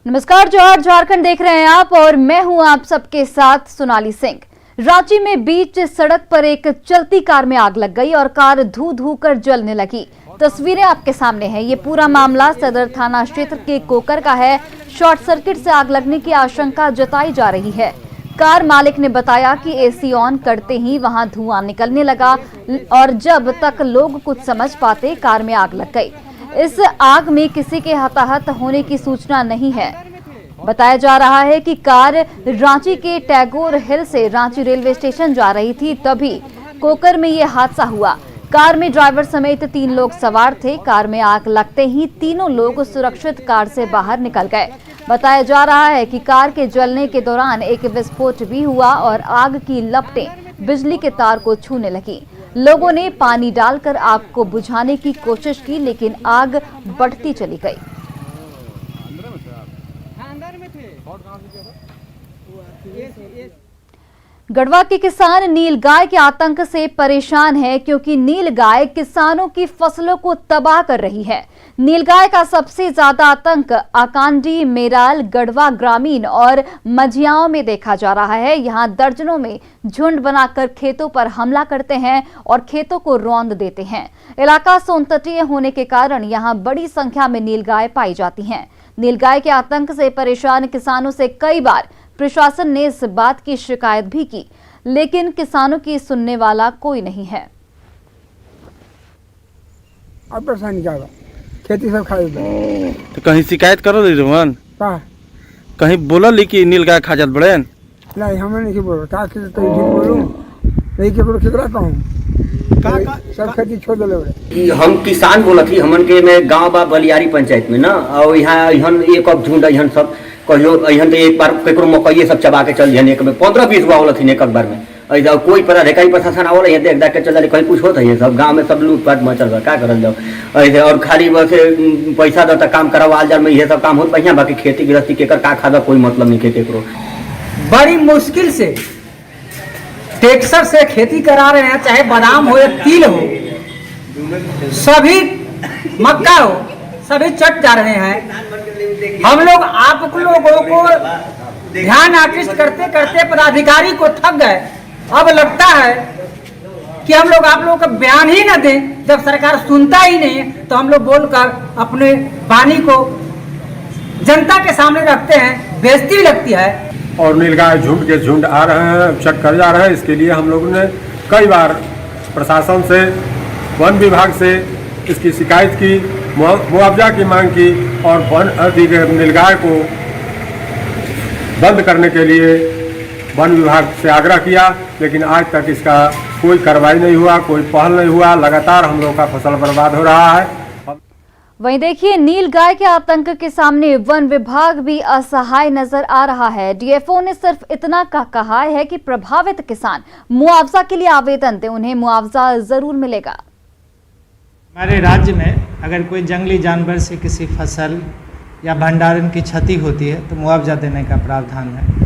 नमस्कार जौहर झारखंड देख रहे हैं आप और मैं हूं आप सबके साथ सोनाली सिंह। रांची में बीच सड़क पर एक चलती कार में आग लग गई और कार धू धू कर जलने लगी। तस्वीरें आपके सामने हैं। ये पूरा मामला सदर थाना क्षेत्र के कोकर का है। शॉर्ट सर्किट से आग लगने की आशंका जताई जा रही है। कार मालिक ने बताया कि एसी ऑन करते ही वहां धुआं निकलने लगा और जब तक लोग कुछ समझ पाते कार में आग लग गई। इस आग में किसी के हताहत होने की सूचना नहीं है। बताया जा रहा है कि कार रांची के टैगोर हिल से रांची रेलवे स्टेशन जा रही थी, तभी कोकर में यह हादसा हुआ। कार में ड्राइवर समेत 3 लोग सवार थे। कार में आग लगते ही तीनों लोग सुरक्षित कार से बाहर निकल गए। बताया जा रहा है कि कार के जलने के दौरान एक विस्फोट भी हुआ और आग की लपटें बिजली के तार को छूने लगी। लोगों ने पानी डालकर आग को बुझाने की कोशिश की, लेकिन आग बढ़ती चली गई। गढ़वा के किसान नीलगाय के आतंक से परेशान है, क्योंकि नीलगाय किसानों की फसलों को तबाह कर रही है। नीलगाय का सबसे ज्यादा आतंक आकांडी, मेराल, गढ़वा ग्रामीण और मझियाओं में देखा जा रहा है। यहां दर्जनों में झुंड बनाकर खेतों पर हमला करते हैं और खेतों को रौंद देते हैं। इलाका सोनतटीय होने के कारण यहां बड़ी संख्या में नीलगाय पाई जाती हैं। नीलगाय के आतंक से परेशान किसानों से कई बार प्रशासन ने इस बात की शिकायत भी की, लेकिन किसानों की सुनने वाला कोई नहीं है। अब परेशानी क्या खेती सब खा तो कहीं शिकायत करो रोहन कहीं बोलल कि नीलगाय खा जात बड़े नहीं, हमें नहीं बोलो का तो झूठ बोलूं नहीं के बोलो केकरा कहूं सब खेती छोड़ देले बड़े। हम किसान बोलत ही हमन के में गांव बा बलियारी पंचायत में ना, और यहाँ इहन एक अब झुंड इहन सब कहियो इहन तो एक बार केकरो मकई सब चबा के चल जन एक में 15-20 गो आवलत एक बार में। ऐसा कोई पदाधिकारी प्रशासन आवल है देख देख के चल कहीं कुछ होता है। सब गांव में सब लूटपाट मचल बा, का करल जाओ ऐसे। और खाली बस पैसा दो काम करवा जाल में ये सब काम होत बढ़िया, बाकी खेती गृहस्थी केकर का खादा कोई मतलब नहीं खेती करो। बड़ी मुश्किल से ट्रैक्टर से खेती करा रहे हैं, चाहे बादाम हो या तिल हो, सभी मक्का हो, सभी चट जा रहे हैं। हम लोग आप लोगों को ध्यान आकृष्ट करते करते पदाधिकारी को थक गए। अब लगता है कि हम लोग आप लोगों का बयान ही न दें। जब सरकार सुनता ही नहीं तो हम लोग बोलकर अपने वाणी को जनता के सामने रखते हैं, बेइज्जती भी लगती है। और नीलगाय झुंड के झुंड आ रहे हैं, चट कर जा रहे हैं। इसके लिए हम लोगों ने कई बार प्रशासन से, वन विभाग से इसकी शिकायत की, मुआवजा की मांग की और नीलगाय को बंद करने के लिए वन विभाग से आग्रह किया, लेकिन आज तक इसका कोई कार्रवाई नहीं हुआ, कोई पहल नहीं हुआ। लगातार हम लोगों का फसल बर्बाद हो रहा है। वहीं देखिए, नीलगाय के आतंक के सामने वन विभाग भी असहाय नजर आ रहा है। डीएफओ ने सिर्फ इतना कहा है कि प्रभावित किसान मुआवजा के लिए आवेदन दें, उन्हें मुआवजा जरूर मिलेगा। हमारे राज्य में अगर कोई जंगली जानवर से किसी फसल या भंडारण की क्षति होती है तो मुआवजा देने का प्रावधान है।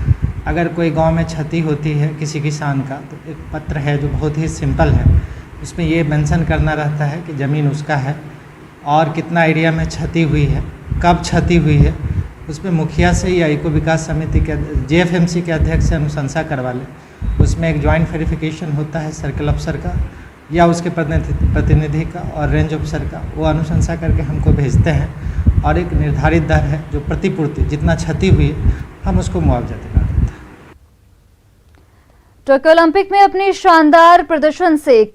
अगर कोई गांव में क्षति होती है किसी किसान का, तो एक पत्र है जो बहुत ही सिंपल है। उसमें ये मेंशन करना रहता है कि ज़मीन उसका है और कितना एरिया में क्षति हुई है, कब क्षति हुई है। उसमें मुखिया से या इको विकास समिति के जेएफएमसी के अध्यक्ष से अनुशंसा करवा ले। उसमें एक ज्वाइंट वेरिफिकेशन होता है सर्कल अफसर का या उसके प्रतिनिधि का और रेंज अफसर का। वो अनुशंसा करके हमको भेजते हैं और एक निर्धारित दर है जो प्रतिपूर्ति जितना क्षति हुई है हम उसको मुआवजा दिला देते हैं। टोक्यो ओलंपिक में अपने शानदार प्रदर्शन से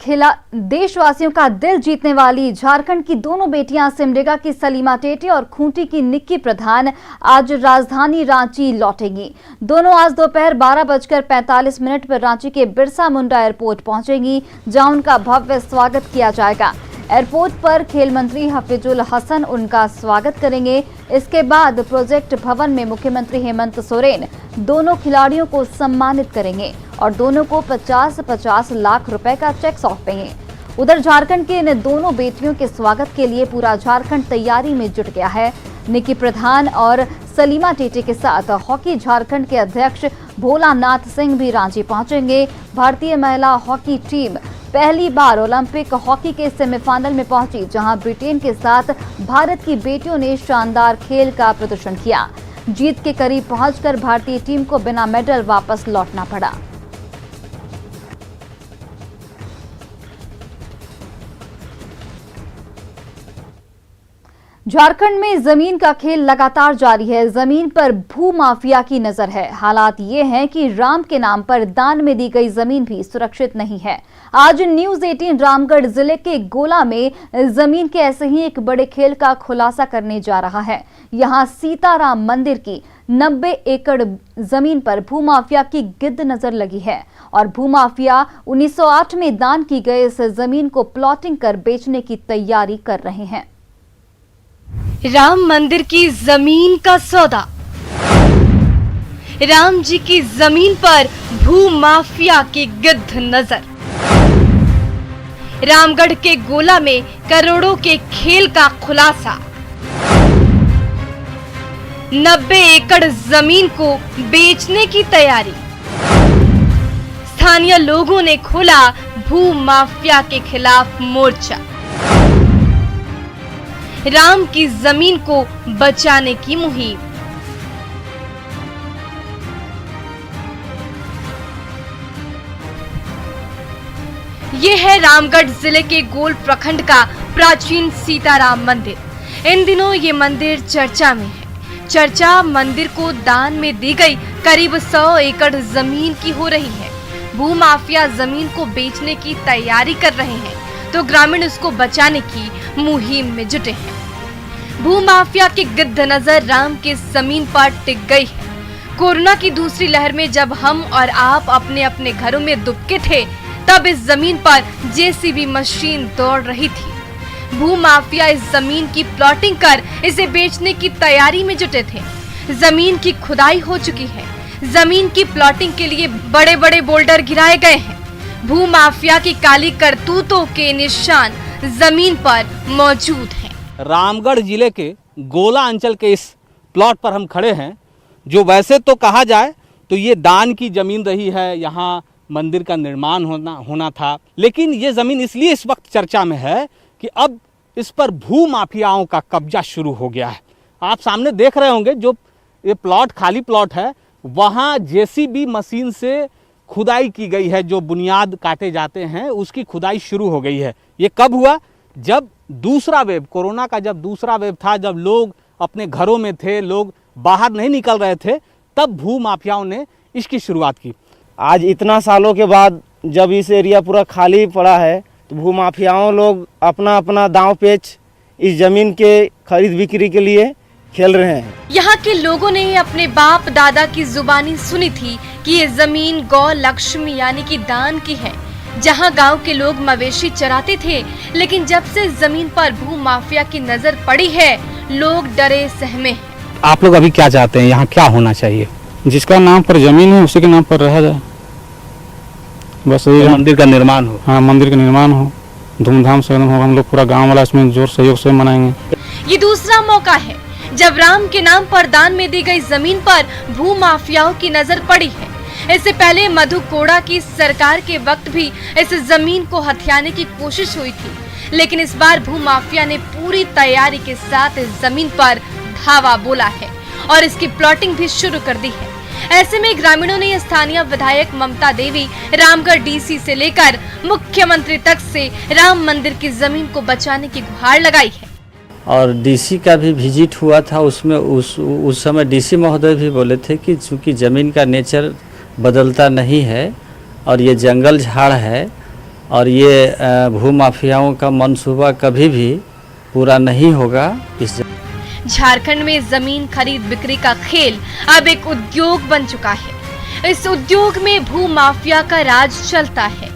देशवासियों का दिल जीतने वाली झारखंड की दोनों बेटियां सिमडेगा की सलीमा टेटे और खूंटी की निक्की प्रधान आज राजधानी रांची लौटेंगी। दोनों आज दोपहर 12:45 पर रांची के बिरसा मुंडा एयरपोर्ट पहुंचेंगी, जहां उनका भव्य स्वागत किया जाएगा। एयरपोर्ट पर खेल मंत्री हफीजुल हसन उनका स्वागत करेंगे। इसके बाद प्रोजेक्ट भवन में मुख्यमंत्री हेमंत सोरेन दोनों खिलाड़ियों को सम्मानित करेंगे और दोनों को 50-50 लाख रुपए का चेक सौंपेंगे। उधर झारखंड के इन दोनों बेटियों के स्वागत के लिए पूरा झारखंड तैयारी में जुट गया है। निक्की प्रधान और सलीमा टेटे के साथ हॉकी झारखंड के अध्यक्ष भोलानाथ सिंह भी रांची पहुंचेंगे। भारतीय महिला हॉकी टीम पहली बार ओलंपिक हॉकी के सेमीफाइनल में पहुंची, जहां ब्रिटेन के साथ भारत की बेटियों ने शानदार खेल का प्रदर्शन किया। जीत के करीब पहुंचकर भारतीय टीम को बिना मेडल वापस लौटना पड़ा। झारखंड में जमीन का खेल लगातार जारी है। जमीन पर भू माफिया की नजर है। हालात ये हैं कि राम के नाम पर दान में दी गई जमीन भी सुरक्षित नहीं है। आज न्यूज 18 रामगढ़ जिले के गोला में जमीन के ऐसे ही एक बड़े खेल का खुलासा करने जा रहा है। यहां सीताराम मंदिर की 90 एकड़ जमीन पर भूमाफिया की गिद्ध नजर लगी है और भूमाफिया 1908 में दान की गई इस जमीन को प्लॉटिंग कर बेचने की तैयारी कर रहे हैं। राम मंदिर की जमीन का सौदा। राम जी की जमीन पर भू माफिया की गिद्ध नजर। रामगढ़ के गोला में करोड़ों के खेल का खुलासा। 90 एकड़ जमीन को बेचने की तैयारी। स्थानीय लोगों ने खोला भू माफिया के खिलाफ मोर्चा। राम की जमीन को बचाने की मुहिम। ये है रामगढ़ जिले के गोल प्रखंड का प्राचीन सीताराम मंदिर। इन दिनों ये मंदिर चर्चा में है। चर्चा मंदिर को दान में दी गई करीब 100 एकड़ जमीन की हो रही है। भूमाफिया जमीन को बेचने की तैयारी कर रहे हैं तो ग्रामीण उसको बचाने की मुहिम में जुटे हैं। भूमाफिया की गिद्ध नजर राम के जमीन पर टिक गई है। कोरोना की दूसरी लहर में जब हम और आप अपने अपने घरों में दुबके थे तब इस जमीन पर जेसीबी मशीन दौड़ रही थी। भूमाफिया इस जमीन की प्लॉटिंग कर इसे बेचने की तैयारी में जुटे थे। जमीन की खुदाई हो चुकी है। जमीन की प्लॉटिंग के लिए बड़े बड़े बोल्डर गिराए गए हैं। भूमाफिया की काली करतूतों के निशान जमीन पर मौजूद हैं। रामगढ़ जिले के गोला अंचल के इस प्लॉट पर हम खड़े हैं, जो वैसे तो कहा जाए तो ये दान की जमीन रही है। यहाँ मंदिर का निर्माण होना था, लेकिन ये जमीन इसलिए इस वक्त चर्चा में है कि अब इस पर भू माफियाओं का कब्जा शुरू हो गया है। आप सामने देख रहे होंगे जो ये प्लॉट खाली प्लॉट है, वहाँ जेसीबी मशीन से खुदाई की गई है। जो बुनियाद काटे जाते हैं उसकी खुदाई शुरू हो गई है। ये कब हुआ? जब दूसरा वेव, कोरोना का जब दूसरा वेव था, जब लोग अपने घरों में थे, लोग बाहर नहीं निकल रहे थे, तब भू माफियाओं ने इसकी शुरुआत की। आज इतना सालों के बाद जब इस एरिया पूरा खाली पड़ा है तो भूमाफियाओं लोग अपना अपना दांव पेच इस जमीन के खरीद बिक्री के लिए खेल रहे हैं। यहाँ के लोगों ने अपने बाप दादा की जुबानी सुनी थी कि ये जमीन गौ लक्ष्मी यानी कि दान की है, जहाँ गांव के लोग मवेशी चराते थे। लेकिन जब से जमीन पर भू माफिया की नजर पड़ी है, लोग डरे सहमे हैं। आप लोग अभी क्या चाहते हैं, यहाँ क्या होना चाहिए? जिसका नाम पर जमीन है उसी के नाम पर रहा जाए, बस ये मंदिर का निर्माण हो। हाँ, मंदिर का निर्माण हो, धूमधाम से एकदम हो। हम लोग पूरा गांव वाला इसमें जोर सहयोग से मनाएंगे। ये दूसरा मौका है जब राम के नाम पर दान में दी गई जमीन पर भू माफियाओं की नजर पड़ी है। इससे पहले मधु कोड़ा की सरकार के वक्त भी इस जमीन को हथियाने की कोशिश हुई थी, लेकिन इस बार भू माफिया ने पूरी तैयारी के साथ इस जमीन पर धावा बोला है और इसकी प्लॉटिंग भी शुरू कर दी है। ऐसे में ग्रामीणों ने स्थानीय विधायक ममता देवी, रामगढ़ डीसी से लेकर मुख्यमंत्री तक से राम मंदिर की जमीन को बचाने की गुहार लगाई है। और डीसी का भी विजिट हुआ था, उसमें उस समय डीसी महोदय भी बोले थे कि चूँकि ज़मीन का नेचर बदलता नहीं है और ये जंगल झाड़ है और ये भू माफियाओं का मंसूबा कभी भी पूरा नहीं होगा। झारखंड में जमीन खरीद बिक्री का खेल अब एक उद्योग बन चुका है। इस उद्योग में भू माफिया का राज चलता है।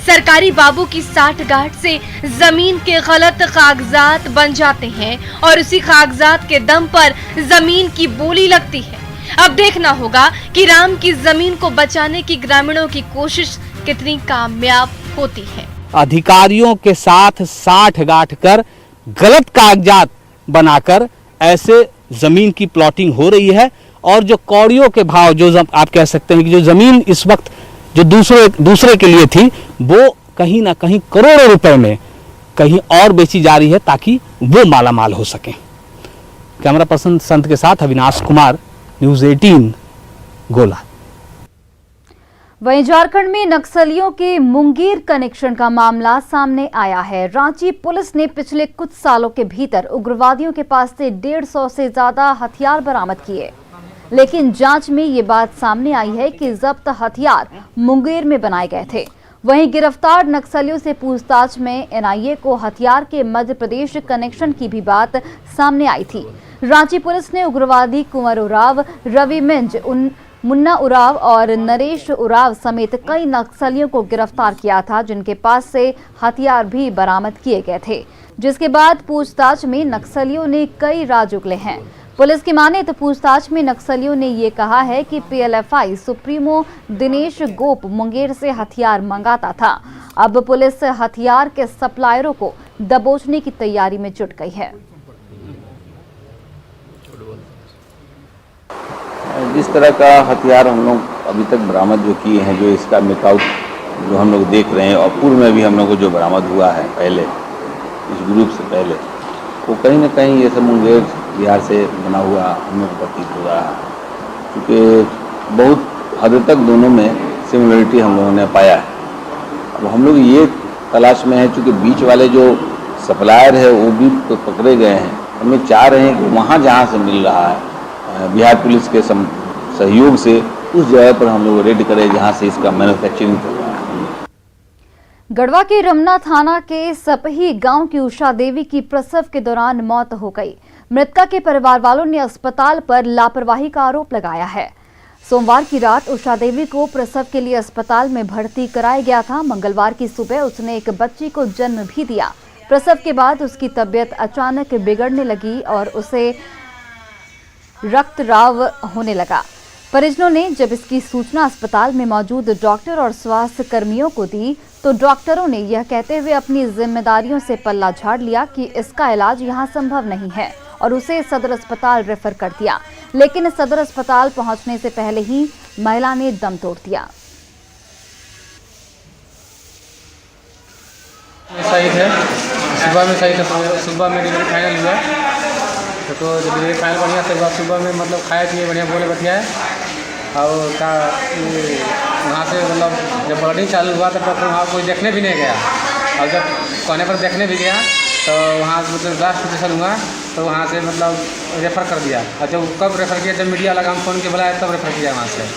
सरकारी बाबू की साठगांठ से जमीन के गलत कागजात बन जाते हैं और उसी कागजात के दम पर जमीन की बोली लगती है। अब देखना होगा कि राम की जमीन को बचाने की ग्रामीणों की कोशिश कितनी कामयाब होती है। अधिकारियों के साथ साठगांठ कर गलत कागजात बनाकर ऐसे जमीन की प्लॉटिंग हो रही है और जो कौड़ियों के भाव, जो आप कह सकते हैं कि जो जमीन इस वक्त जो दूसरे के लिए थी, वो कहीं ना कहीं करोड़ों रुपए में कहीं और बेची जा रही है ताकि वो मालामाल हो सके। कैमरा पर्सन संत के साथ अविनाश कुमार, न्यूज़ 18 गोला। वहीं झारखंड में नक्सलियों के मुंगेर कनेक्शन का मामला सामने आया है। रांची पुलिस ने पिछले कुछ सालों के भीतर उग्रवादियों के पास से 150 से ज्यादा हथियार बरामद किए, लेकिन जांच में ये बात सामने आई है कि जब्त हथियार मुंगेर में बनाए गए थे। वहीं गिरफ्तार नक्सलियों से पूछताछ में एनआईए को हथियार के मध्य प्रदेश कनेक्शन की भी बात सामने आई थी। रांची पुलिस ने उग्रवादी कुंवर उराव, रवि मिंज, मुन्ना उराव और नरेश उराव समेत कई नक्सलियों को गिरफ्तार किया था, जिनके पास से हथियार भी बरामद किए गए थे, जिसके बाद पूछताछ में नक्सलियों ने कई राज उगले हैं। पुलिस की माने तो पूछताछ में नक्सलियों ने ये कहा है कि पीएलएफआई सुप्रीमो दिनेश गोप मुंगेर से हथियार मंगाता था। अब पुलिस हथियार के सप्लायरों को दबोचने की तैयारी में जुट गई है। जिस तरह का हथियार हम लोग अभी तक बरामद जो किए हैं, जो इसका मेकआउट जो हम लोग देख रहे हैं और पूर्व में भी हम लोग को जो बरामद हुआ है पहले इस ग्रुप से पहले, वो कहीं ना कहीं ये सब मुंगेर बिहार से बना हुआ हमें प्रतीत हो रहा है, क्योंकि बहुत हद तक दोनों में सिमिलरिटी हम लोगों ने पाया है। अब हम लोग ये तलाश में हैं, चूँकि बीच वाले जो सप्लायर है वो भी पकड़े गए हैं। हम लोग चाह रहे हैं कि वहाँ जहाँ से मिल रहा है बिहार पुलिस के सहयोग से उस जगह पर हम लोग रेड करें जहाँ से इसका मैन्युफैक्चरिंग चल रहा है। गढ़वा के रमना थाना के सपही गांव की उषा देवी की प्रसव के दौरान मौत हो गई। मृतका के परिवार वालों ने अस्पताल पर लापरवाही का आरोप लगाया है। सोमवार की रात उषा देवी को प्रसव के लिए अस्पताल में भर्ती कराया गया था। मंगलवार की सुबह उसने एक बच्ची को जन्म भी दिया। प्रसव के बाद उसकी तबीयत अचानक बिगड़ने लगी और उसे रक्तस्राव होने लगा। परिजनों ने जब इसकी सूचना अस्पताल में मौजूद डॉक्टर और स्वास्थ्य कर्मियों को दी तो डॉक्टरों ने यह कहते हुए अपनी जिम्मेदारियों से पल्ला झाड़ लिया कि इसका इलाज यहां संभव नहीं है और उसे सदर अस्पताल रेफर कर दिया। लेकिन सदर अस्पताल पहुंचने से पहले ही महिला ने दम तोड़ दिया। सही थे, सुबह में सही था, सुबह में डिलीवरी फाइनल हुआ, तो जब डिलीवरी फाइनल बढ़िया से हुआ, सुबह में मतलब खाए पिए बढ़िया बोले बतियाए और का वहाँ से मतलब जब ब्लडिंग चालू हुआ तो डॉक्टर वहाँ कोई देखने भी नहीं गया और जब कहने पर देखने भी गया तो वहाँ मतलब लास्ट पोजिशन हुआ तो वहाँ से मतलब रेफ़र कर दिया। और जब कब रेफ़र किया, जब मीडिया लगा हम फ़ोन के बुलाया तब रेफ़र किया वहाँ से।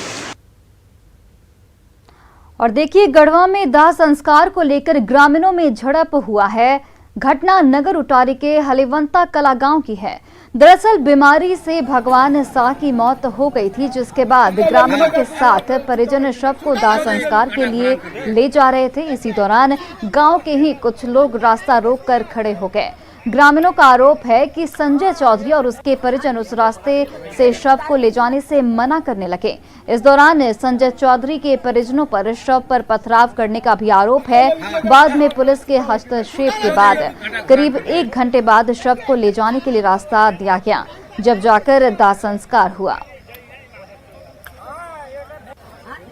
और देखिए, गढ़वा में दाह संस्कार को लेकर ग्रामीणों में झड़प हुआ है। घटना नगर उटारी के हलिवंता कला गांव की है। दरअसल बीमारी से भगवान शाह की मौत हो गई थी, जिसके बाद ग्रामीणों के साथ परिजन शव को दाह संस्कार के लिए ले जा रहे थे। इसी दौरान गांव के ही कुछ लोग रास्ता रोककर खड़े हो गए। ग्रामीणों का आरोप है कि संजय चौधरी और उसके परिजन उस रास्ते से शव को ले जाने से मना करने लगे। इस दौरान संजय चौधरी के परिजनों पर शव पर पथराव करने का भी आरोप है। बाद में पुलिस के हस्तक्षेप के बाद करीब 1 घंटे बाद शव को ले जाने के लिए रास्ता दिया गया, जब जाकर दाह संस्कार हुआ।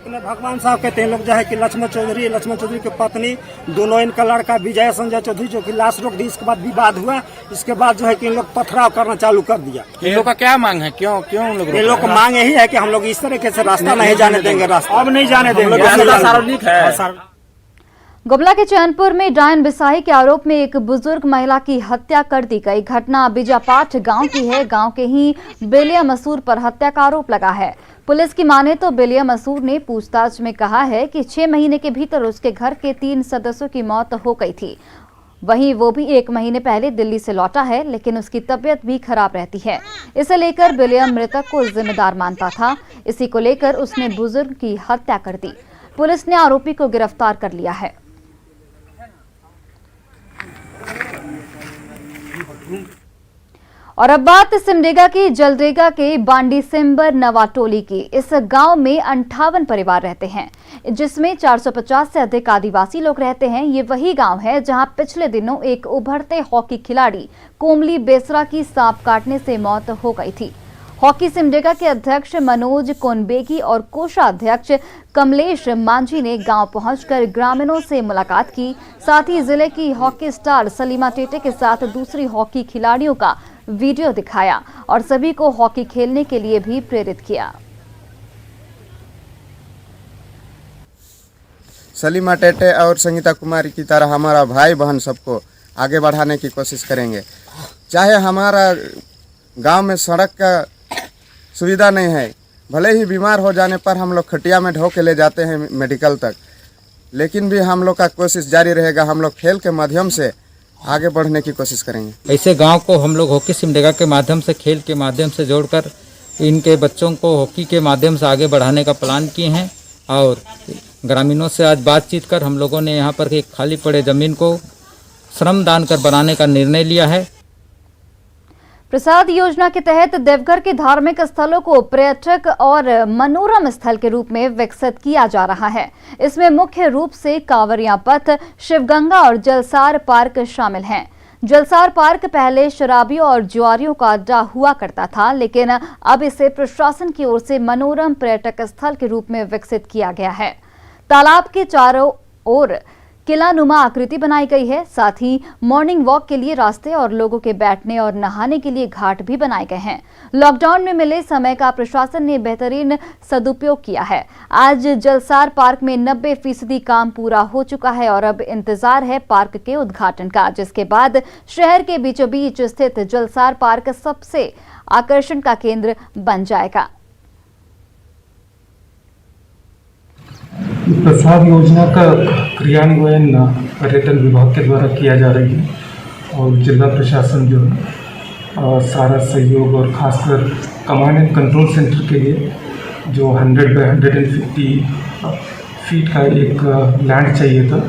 भगवान साहब कहते हैं लोग जो है कि लक्ष्मण चौधरी की पत्नी, दोनों इनका लड़का विजय संजय चौधरी जो कि लाश रोक दी। इसके बाद विवाद हुआ, इसके बाद जो है कि इन लोग पथराव करना चालू कर दिया। इन लोग का क्या मांग है, क्यों इन लोग का मांग यही है कि हम लोग इस तरीके से रास्ता नहीं जाने देंगे, रास्ता अब नहीं जाने देंगे। सार्वजनिक है। गुमला के चैनपुर में डायन बिसाही के आरोप में एक बुजुर्ग महिला की हत्या कर दी गई। घटना बीजापाठ गांव की है। गांव के ही बेलिया मसूर पर हत्या का आरोप लगा है। पुलिस की माने तो बेलिया मसूर ने पूछताछ में कहा है कि 6 महीने के भीतर उसके घर के 3 सदस्यों की मौत हो गई थी। वहीं वो भी 1 महीने पहले दिल्ली से लौटा है, लेकिन उसकी तबीयत भी खराब रहती है। इसे लेकर बेलिया मृतक को जिम्मेदार मानता था। इसी को लेकर उसने बुजुर्ग की हत्या कर दी। पुलिस ने आरोपी को गिरफ्तार कर लिया है। और अब बात सिमडेगा की जलरेगा के बांडी सिम्बर नवाटोली की। इस गांव में 58 परिवार रहते हैं, जिसमें 450 से अधिक आदिवासी लोग रहते हैं। ये वही गांव है जहां पिछले दिनों एक उभरते हॉकी खिलाड़ी कोमली बेसरा की सांप काटने से मौत हो गई थी। हॉकी सिमडेगा के अध्यक्ष मनोज कोनबेगी और कोषाध्यक्ष कमलेश मांझी ने गांव पहुंचकर ग्रामीणों से मुलाकात की। साथ ही जिले की हॉकी स्टार सलीमा टेटे के साथ दूसरी हॉकी खिलाड़ियों का वीडियो दिखाया और सभी को हॉकी खेलने के लिए भी प्रेरित किया। सलीमा टेटे और संगीता कुमारी की तरह हमारा भाई बहन सबको आगे बढ़ाने की कोशिश करेंगे। चाहे हमारा गांव में सड़क का सुविधा नहीं है, भले ही बीमार हो जाने पर हम लोग खटिया में ढो के ले जाते हैं मेडिकल तक, लेकिन भी हम लोग का कोशिश जारी रहेगा। हम लोग खेल के माध्यम से आगे बढ़ने की कोशिश करेंगे। ऐसे गांव को हम लोग हॉकी सिमडेगा के माध्यम से, खेल के माध्यम से जोड़कर इनके बच्चों को हॉकी के माध्यम से आगे बढ़ाने का प्लान किए हैं। और ग्रामीणों से आज बातचीत कर हम लोगों ने यहाँ पर एक खाली पड़े ज़मीन को श्रम दान कर बनाने का निर्णय लिया है। प्रसाद योजना के तहत देवघर के धार्मिक स्थलों को पर्यटक और मनोरम स्थल के रूप में विकसित किया जा रहा है। इसमें मुख्य रूप से कांवरिया पथ, शिवगंगा और जलसार पार्क शामिल हैं। जलसार पार्क पहले शराबियों और जुआरियों का अड्डा हुआ करता था, लेकिन अब इसे प्रशासन की ओर से मनोरम पर्यटक स्थल के रूप में विकसित किया गया है। तालाब के चारों ओर किलानुमा आकृति बनाई गई है। साथ ही मॉर्निंग वॉक के लिए रास्ते और लोगों के बैठने और नहाने के लिए घाट भी बनाए गए हैं। लॉकडाउन में मिले समय का प्रशासन ने बेहतरीन सदुपयोग किया है। आज जलसार पार्क में 90% काम पूरा हो चुका है और अब इंतजार है पार्क के उद्घाटन का, जिसके बाद शहर के बीचों बीच स्थित जलसार पार्क सबसे आकर्षण का केंद्र बन जाएगा। प्रसाद योजना का क्रियान्वयन पर्यटन विभाग के द्वारा किया जा रही है और जिला प्रशासन जो है सारा सहयोग, और खासकर कमांड एंड कंट्रोल सेंटर के लिए जो 100 बाय 150 फीट का एक लैंड चाहिए था,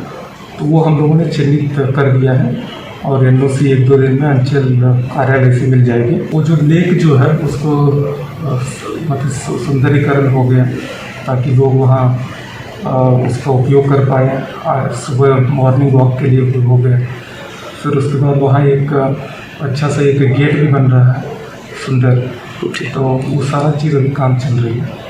तो वो हम लोगों ने चिन्हित कर दिया है और एनओसी 1-2 दिन में अंचल कार्यालय से मिल जाएगी। वो जो लेक जो है उसको मतलब सुंदरीकरण हो गया ताकि लोग वहाँ उसका उपयोग कर पाए। सुबह मॉर्निंग वॉक के लिए हो गया। फिर उसके बाद वहाँ एक अच्छा सा एक गेट भी बन रहा है सुंदर, तो वो सारा चीज़ अभी काम चल रही है।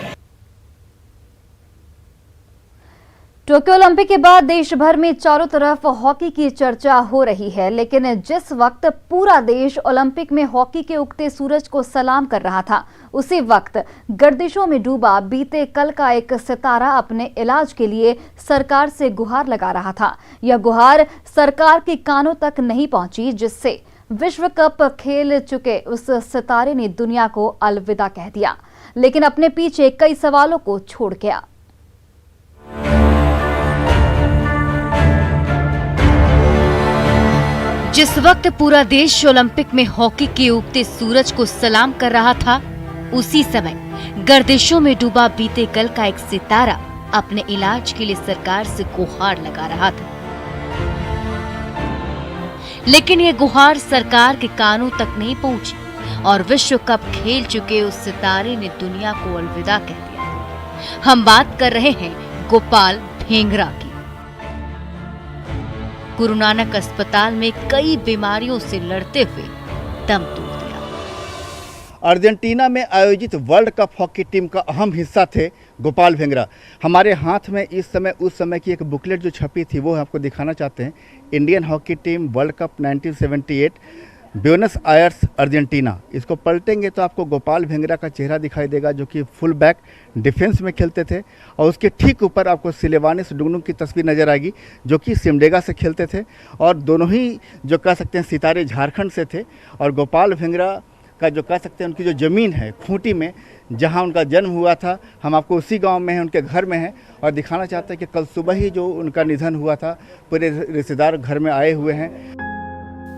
टोक्यो ओलंपिक के बाद देश भर में चारों तरफ हॉकी की चर्चा हो रही है, लेकिन जिस वक्त पूरा देश ओलंपिक में हॉकी के उगते सूरज को सलाम कर रहा था, उसी वक्त गर्दिशों में डूबा बीते कल का एक सितारा अपने इलाज के लिए सरकार से गुहार लगा रहा था। यह गुहार सरकार के कानों तक नहीं पहुंची, जिससे विश्व कप खेल चुके उस सितारे ने दुनिया को अलविदा कह दिया, लेकिन अपने पीछे कई सवालों को छोड़ गया। जिस वक्त पूरा देश ओलंपिक में हॉकी के उगते सूरज को सलाम कर रहा था, उसी समय गर्दिशों में डूबा बीते कल का एक सितारा अपने इलाज के लिए सरकार से गुहार लगा रहा था। लेकिन ये गुहार सरकार के कानों तक नहीं पहुंची और विश्व कप खेल चुके उस सितारे ने दुनिया को अलविदा कह दिया। हम बात कर रहे हैं गोपाल भेंगरा की। गुरु नानक अस्पताल में कई बीमारियों से लड़ते हुए दम तोड़ दिया। अर्जेंटीना में आयोजित वर्ल्ड कप हॉकी टीम का अहम हिस्सा थे गोपाल भेंगरा। हमारे हाथ में इस समय उस समय की एक बुकलेट जो छपी थी वो आपको दिखाना चाहते हैं। Indian hockey team world cup 1978 Buenos Aires Argentina. इसको पलटेंगे तो आपको गोपाल भेंगरा का चेहरा दिखाई देगा, जो कि फुल बैक डिफेंस में खेलते थे, और उसके ठीक ऊपर आपको सिलेवानिस डुगनू की तस्वीर नज़र आएगी, जो कि सिमडेगा से खेलते थे। और दोनों ही जो कह सकते हैं सितारे झारखंड से थे। और गोपाल भेंगरा का जो कह सकते हैं उनकी जो ज़मीन है खूंटी में, जहां उनका जन्म हुआ था, हम आपको उसी गांव में हैं, उनके घर में हैं। और दिखाना चाहते हैं कि कल सुबह ही जो उनका निधन हुआ था, पूरे रिश्तेदार घर में आए हुए हैं।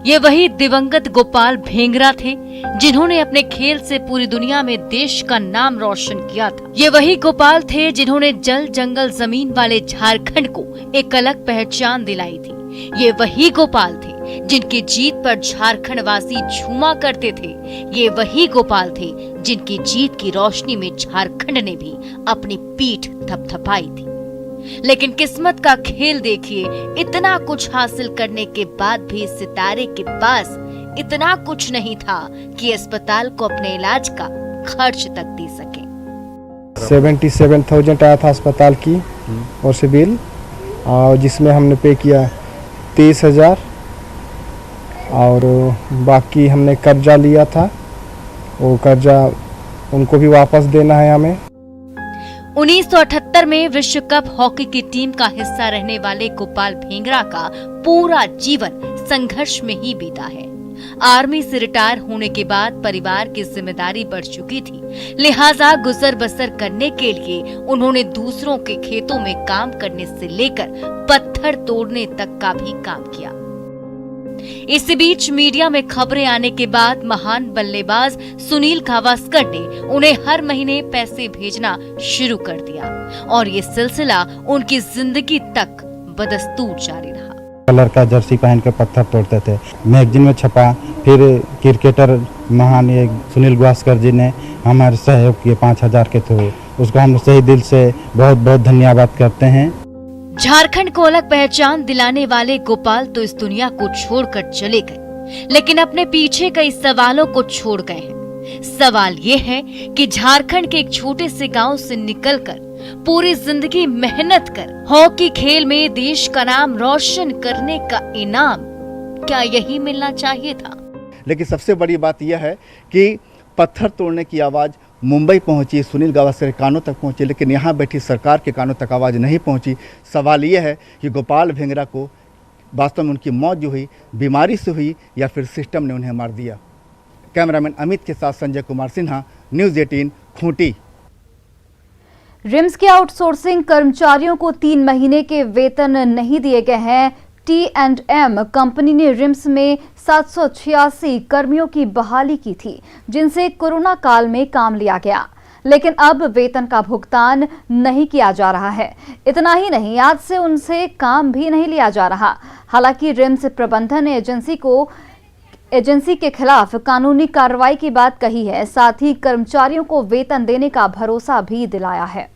ये वही दिवंगत गोपाल भेंगरा थे जिन्होंने अपने खेल से पूरी दुनिया में देश का नाम रोशन किया था। ये वही गोपाल थे जिन्होंने जल जंगल जमीन वाले झारखंड को एक अलग पहचान दिलाई थी। ये वही गोपाल थे जिनकी जीत पर झारखंड वासी झूमा करते थे। ये वही गोपाल थे जिनकी जीत की रोशनी में झारखंड ने भी अपनी पीठ थपथपाई थी। लेकिन किस्मत का खेल देखिए, इतना कुछ हासिल करने के बाद भी इस सितारे के पास इतना कुछ नहीं था कि अस्पताल को अपने इलाज का खर्च तक दे सके। 77,000 आया था अस्पताल की और से बिल, और जिसमें हमने पे किया 23,000 और बाकी हमने कर्जा लिया था, वो कर्जा उनको भी वापस देना है हमें। 1978 में विश्व कप हॉकी की टीम का हिस्सा रहने वाले गोपाल भेंगरा का पूरा जीवन संघर्ष में ही बीता है। आर्मी से रिटायर होने के बाद परिवार की जिम्मेदारी बढ़ चुकी थी, लिहाजा गुजर बसर करने के लिए उन्होंने दूसरों के खेतों में काम करने से लेकर पत्थर तोड़ने तक का भी काम किया। इसी बीच मीडिया में खबरें आने के बाद महान बल्लेबाज सुनील गावस्कर ने उन्हें हर महीने पैसे भेजना शुरू कर दिया और ये सिलसिला उनकी जिंदगी तक बदस्तूर जारी रहा। कलर का जर्सी पहन के पत्थर तोड़ते थे, मैगजीन में छपा। फिर क्रिकेटर महान ये सुनील गावस्कर जी ने हमारे सहयोग किए 5000 के थ्रू, उसको हम सही दिल से बहुत बहुत धन्यवाद करते हैं। झारखंड को अलग पहचान दिलाने वाले गोपाल तो इस दुनिया को छोड़कर चले गए, लेकिन अपने पीछे कई सवालों को छोड़ गए हैं। सवाल ये है कि झारखंड के एक छोटे से गांव से निकलकर पूरी जिंदगी मेहनत कर हॉकी खेल में देश का नाम रोशन करने का इनाम क्या यही मिलना चाहिए था? लेकिन सबसे बड़ी बात यह है कि पत्थर तोड़ने की आवाज़ मुंबई पहुंची, सुनील गावस्कर के कानों तक पहुंची, लेकिन यहाँ बैठी सरकार के कानों तक आवाज़ नहीं पहुंची। सवाल यह है कि गोपाल भेंगरा को वास्तव में उनकी मौत जो हुई बीमारी से हुई या फिर सिस्टम ने उन्हें मार दिया। कैमरामैन अमित के साथ संजय कुमार सिन्हा, न्यूज़ 18 खूंटी। रिम्स के आउटसोर्सिंग कर्मचारियों को 3 महीने के वेतन नहीं दिए गए हैं। T&M कंपनी ने रिम्स में 786 कर्मियों की बहाली की थी, जिनसे कोरोना काल में काम लिया गया, लेकिन अब वेतन का भुगतान नहीं किया जा रहा है। इतना ही नहीं, आज से उनसे काम भी नहीं लिया जा रहा। हालांकि रिम्स प्रबंधन ने एजेंसी के खिलाफ कानूनी कार्रवाई की बात कही है, साथ ही कर्मचारियों को वेतन देने का भरोसा भी दिलाया है।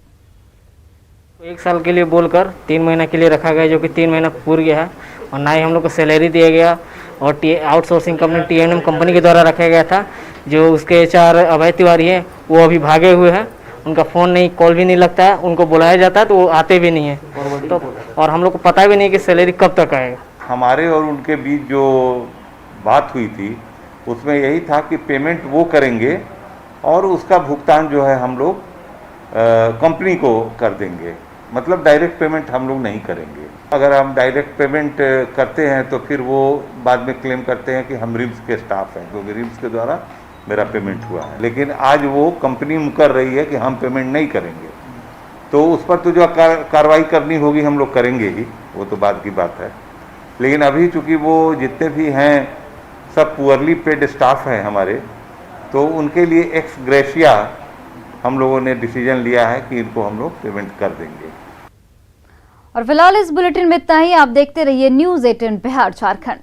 1 साल के लिए बोलकर 3 महीना के लिए रखा गया, जो कि 3 महीना पूरा गया है और ना ही हम लोग को सैलरी दिया गया। और आउटसोर्सिंग कंपनी T&M कंपनी के द्वारा रखा गया था। जो उसके HR अभय तिवारी हैं वो अभी भागे हुए हैं, उनका फ़ोन नहीं, कॉल भी नहीं लगता है, उनको बुलाया जाता है तो वो आते भी नहीं है, तो और हम लोग को पता भी नहीं कि सैलरी कब तक आएगा। हमारे और उनके बीच जो बात हुई थी उसमें यही था कि पेमेंट वो करेंगे और उसका भुगतान जो है हम लोग कंपनी को कर देंगे, मतलब डायरेक्ट पेमेंट हम लोग नहीं करेंगे। अगर हम डायरेक्ट पेमेंट करते हैं तो फिर वो बाद में क्लेम करते हैं कि हम रिम्स के स्टाफ हैं, क्योंकि रिम्स के द्वारा मेरा पेमेंट हुआ है। लेकिन आज वो कंपनी मुकर रही है कि हम पेमेंट नहीं करेंगे, तो उस पर तो जो कार्रवाई करनी होगी हम लोग करेंगे ही, वो तो बाद की बात है। लेकिन अभी चूँकि वो जितने भी हैं सब पुअरली पेड स्टाफ हैं हमारे, तो उनके लिए एक्स ग्रेशिया हम लोगों ने डिसीजन लिया है कि इनको हम लोग पेमेंट कर देंगे। और फिलहाल इस बुलेटिन में इतना ही। आप देखते रहिए न्यूज़ 18 बिहार झारखंड।